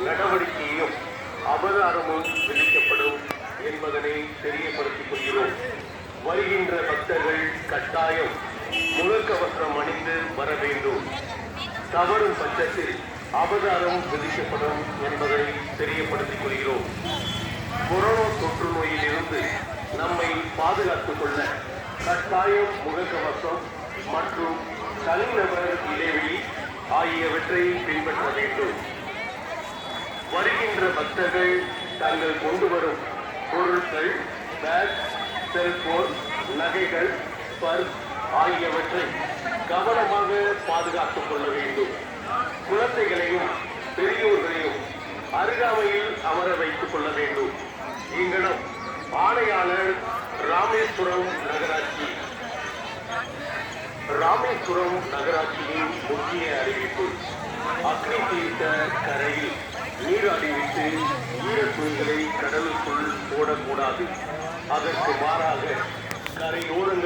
நடவடிக்கையும் அபராதமும் விதிக்கப்படும் என்பதனை தெரியப்படுத்திக் கொள்கிறோம். வருகின்ற பக்தர்கள் கட்டாயம் முகக்கவசம் அணிந்து வர வேண்டும். தவறும் பட்சத்தில் அபராதம் விதிக்கப்படும் என்பதை தெரியப்படுத்திக் கொள்கிறோம். கொரோனா தொற்று நோயில் இருந்து நம்மை பாதுகாத்துக் கொள்ள கட்டாயம் முகக்கவசம் மற்றும் தனிநபர் இடைவெளி ஆகியவற்றை பின்பற்ற வேண்டும். வருகின்ற பக்தர்கள் தாங்கள் கொண்டு வரும் பொருட்கள், பேக், செல்போன், நகைகள், பர்ஸ் ஆகியவற்றை கவனமாக பாதுகாத்துக் கொள்ள வேண்டும். குழந்தைகளையும் பெரியோர்களையும் அருகாமையில் அமர வைத்துக் கொள்ள வேண்டும். இங்கனம் ஆணையாளர் ராமேஸ்வரம் நகராட்சி. ராமேஸ்வரம் நகராட்சியின் முக்கிய அறிவிப்பு: அக்னி தீர்த்த கரையில் நீராடிவிட்டு ஈரத்துணிகளை கடலுக்குள் போடக்கூடாது. அதற்கு மாறாக கரையோரங்களில்